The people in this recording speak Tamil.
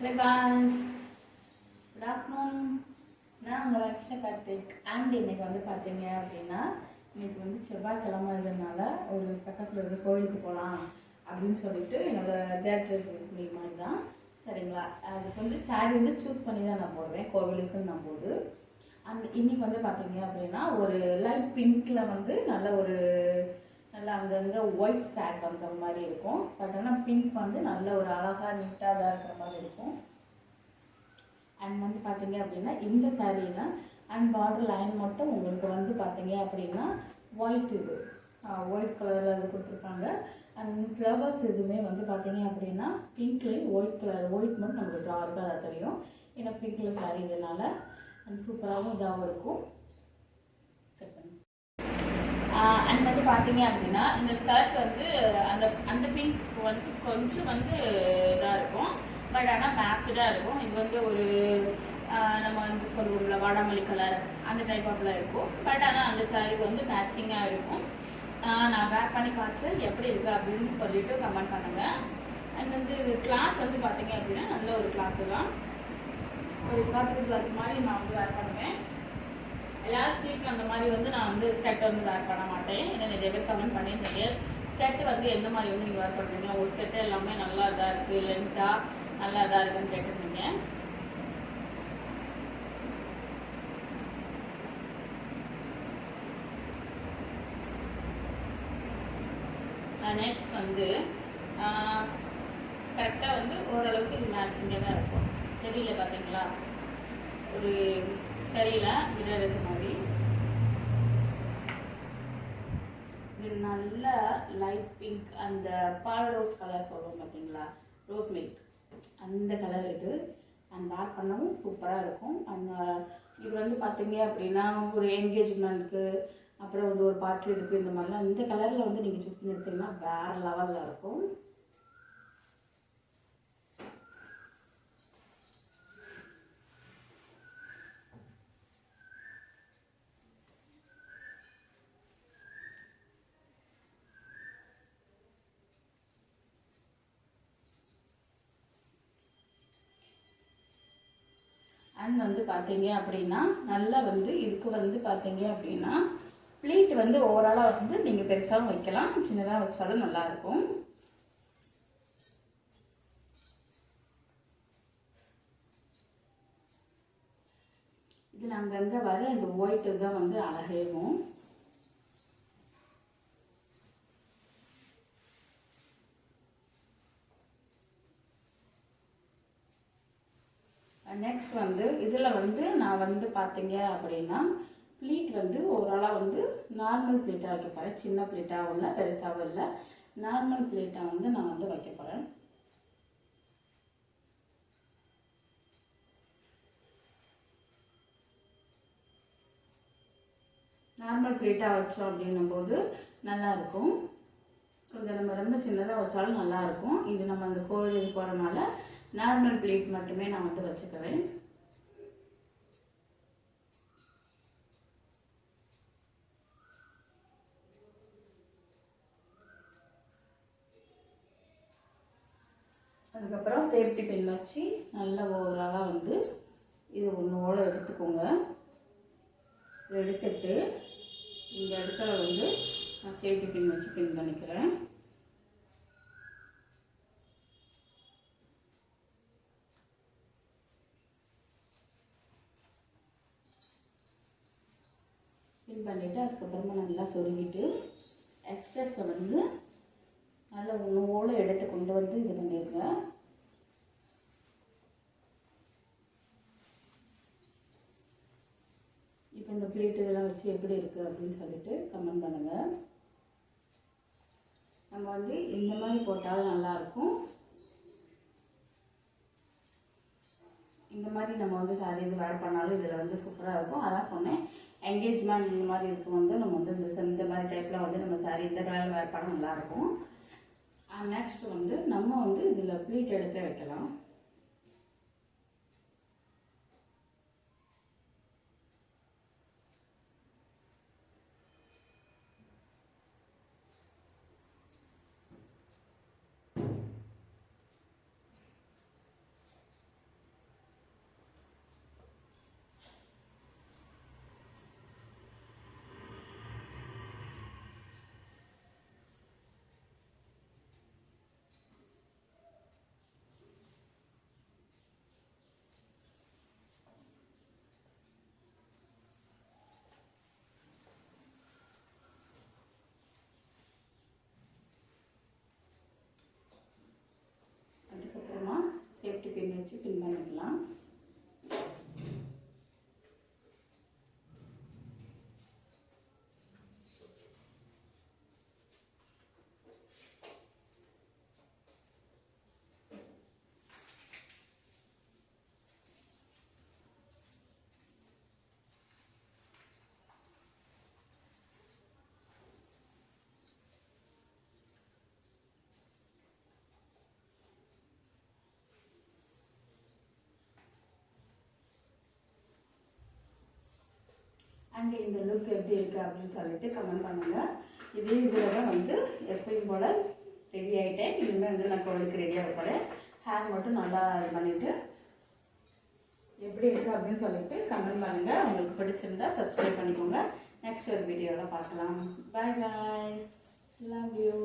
Hey guys, good afternoon. நான் உங்கள் லக்ஷ்ய கார்த்திக் அண்ட் இன்னைக்கு வந்து பார்த்தீங்க அப்படின்னா இன்னைக்கு வந்து செவ்வாய்க்கிழமை இருந்ததுனால ஒரு பக்கத்தில் இருக்க கோயிலுக்கு போகலாம் அப்படின்னு சொல்லிட்டு என்னோட தேட்டர் மாதிரி தான் சரிங்களா. அதுக்கு வந்து சாரி வந்து சூஸ் பண்ணி தான் நான் போடுவேன் கோவிலுக்குன்னு நான் போது. இன்னைக்கு வந்து பார்த்தீங்க அப்படின்னா ஒரு லைட் பிங்க்கில் வந்து நல்லா அங்கங்கே ஒயிட் சாக் அந்த மாதிரி இருக்கும். பட் ஆனால் பிங்க் வந்து நல்ல ஒரு அழகாக நீட்டாக தான் இருக்கிற மாதிரி இருக்கும். அண்ட் வந்து பார்த்தீங்க அப்படின்னா இந்த சாரீனா அண்ட் பார்டர் லைன் மட்டும் உங்களுக்கு வந்து பார்த்தீங்க அப்படின்னா ஒயிட் ஒயிட் கலரில் அது கொடுத்துருப்பாங்க. அண்ட் ஃப்ளவர்ஸ் எதுவுமே வந்து பார்த்தீங்க அப்படின்னா பிங்க்லேயும் ஒயிட் மட்டும் நமக்கு டார்க்காக தான் தெரியும். ஏன்னா பிங்க்கில் சாரீ இதனால் அண்ட் சூப்பராகவும் இதாகவும் இருக்கும். அண்ட் வந்து பார்த்தீங்க அப்படின்னா இந்த ஸ்கர்ட் வந்து அந்த பிங்க் வந்து கொஞ்சம் வந்து இதாக இருக்கும். பட் ஆனால் மேட்சடாக இருக்கும். இது வந்து ஒரு நம்ம வந்து சொல்லுவோம்ல வாடாமல்லி கலர் அந்த டைப் ஆஃப்ல இருக்கும். பட் ஆனால் அந்த சாரீக்கு வந்து மேட்சிங்காக இருக்கும். நான் வேர் பண்ணி காட்டுறேன் எப்படி இருக்குது அப்படின்னு சொல்லிட்டு கமெண்ட் பண்ணுங்கள். அண்ட் வந்து கிளாத் வந்து பார்த்தீங்க அப்படின்னா நல்ல ஒரு கிளாத்து தான். ஒரு காட்டன் கிளாத் மாதிரி நான் வந்து வேர் பண்ணுவேன். எலாஸ்டிக் அந்த மாதிரி வந்து நான் வந்து ஸ்கர்ட் வந்து வேர் பண்ண மாட்டேன். ஏன்னா நிறைய பேர் கமெண்ட் பண்ணியிருந்தீங்க ஸ்கர்ட் வந்து எந்த மாதிரி வந்து நீங்கள் வேர் பண்ணுறீங்க, ஒரு ஸ்கர்ட் எல்லாமே நல்லா இதாக இருக்குது லென்த்தாக நல்லா இதாக இருக்குன்னு கேட்டிருந்தீங்க. நெக்ஸ்ட் வந்து கரெக்டாக வந்து ஓரளவுக்கு இது மேட்சிங்காக தான் இருக்கும். தெரியல பார்த்தீங்களா, ஒரு சரியில்ல விடுறது மாதிரி. இது நல்ல லைட் பிங்க் அந்த பால் ரோஸ் கலர் சொல்லுவோம் பார்த்தீங்களா, ரோஸ் மில்க் அந்த கலர் இது. அண்ட் வேர் பண்ணவும் சூப்பராக இருக்கும். அண்ட் இது வந்து பார்த்தீங்க அப்படின்னா ஒரு என்கேஜ்மெண்ட்டுக்கு அப்புறம் வந்து ஒரு பார்ட்டி இருக்குது இந்த மாதிரிலாம் இந்த கலரில் வந்து நீங்கள் சூஸ் பண்ணி எடுத்தீங்கன்னா வேறு லெவலில் இருக்கும். அண்ட் வந்து பார்த்தீங்க அப்படின்னா நல்லா வந்து இதுக்கு வந்து பார்த்தீங்க அப்படின்னா ப்ளீட் வந்து ஓவராலாக வந்து நீங்கள் பெருசாகவும் வைக்கலாம், சின்னதாக வச்சாலும் நல்லாயிருக்கும். இதில் அங்கங்கே வர இந்த ஒயிட்டு தான் வந்து அழகேவும். நெக்ஸ்ட் வந்து இதில் வந்து நான் வந்து பார்த்தீங்க அப்படின்னா ப்ளீட் வந்து ஓவராலாக வந்து நார்மல் ப்ளீட்டாக வைக்க போகிறேன். சின்ன ப்ளீட்டாகவும் இல்லை பெருசாகவும் இல்லை, நார்மல் ப்ளீட்டாக வந்து நான் வந்து வைக்க போகிறேன். நார்மல் ப்ளீட்டாக வச்சோம் அப்படின்னும் போது நல்லாயிருக்கும். கொஞ்சம் நம்ம ரொம்ப சின்னதாக வச்சாலும் நல்லாயிருக்கும். இது நம்ம அந்த கோவிலுக்கு போகிறனால நார்மல் ப்ளீட் மட்டுமே நான் வந்து வச்சுக்கிறேன். அதுக்கப்புறம் சேஃப்டி பின் வச்சு நல்ல ஓவராலாக வந்து இது ஒன்றோட எடுத்துக்கோங்க. எடுத்துட்டு இந்த இடத்துல வந்து நான் சேஃப்டி பின் வச்சு பின் பண்ணிக்கிறேன். பின் பண்ணிவிட்டு அதுக்கப்புறமா நல்லா சொருகிட்டு எக்ஸ்ட்ரஸை வந்து நல்லா உணவோடு எடுத்து கொண்டு வந்து இது பண்ணிடுங்க. இப்போ இந்த பிளேட் இதெல்லாம் வச்சு எப்படி இருக்குது அப்படின்னு சொல்லிட்டு கமெண்ட் பண்ணுங்கள். நம்ம வந்து இந்த மாதிரி போட்டாலும் நல்லாயிருக்கும். இந்த மாதிரி நம்ம வந்து சாரி இது வேர் பண்ணாலும் இதில் வந்து சூப்பராக இருக்கும். அதான் சொன்னேன், என்கேஜ்மெண்ட் இந்த மாதிரி இருக்கும் வந்து நம்ம வந்து இந்த மாதிரி டைப்பில் வந்து நம்ம சாரி இந்த கலரில் வேர் பண்ண நல்லாயிருக்கும். நெக்ஸ்ட் வந்து நம்ம வந்து இதில் ப்ளீட் எடுத்து வைக்கலாம். வச்சு பின் பண்ணிக்கலாம். அண்ட் இந்த லுக் எப்படி இருக்குது அப்படின்னு சொல்லிட்டு கமெண்ட் பண்ணுங்கள். இதே இதில் தான் வந்து எப்பயும் போல் ரெடி ஆகிட்டேன். இனிமேல் வந்து நான் கோவிலுக்கு ரெடியாக போகிறேன். ஹேர் மட்டும் நல்லா இது பண்ணிவிட்டு எப்படி இருக்குது அப்படின்னு சொல்லிட்டு கமெண்ட் பண்ணுங்கள். உங்களுக்கு பிடிச்சிருந்தா சப்ஸ்கிரைப் பண்ணிக்கோங்க. நெக்ஸ்ட் ஒரு வீடியோவில் பார்க்கலாம். Bye guys, love you.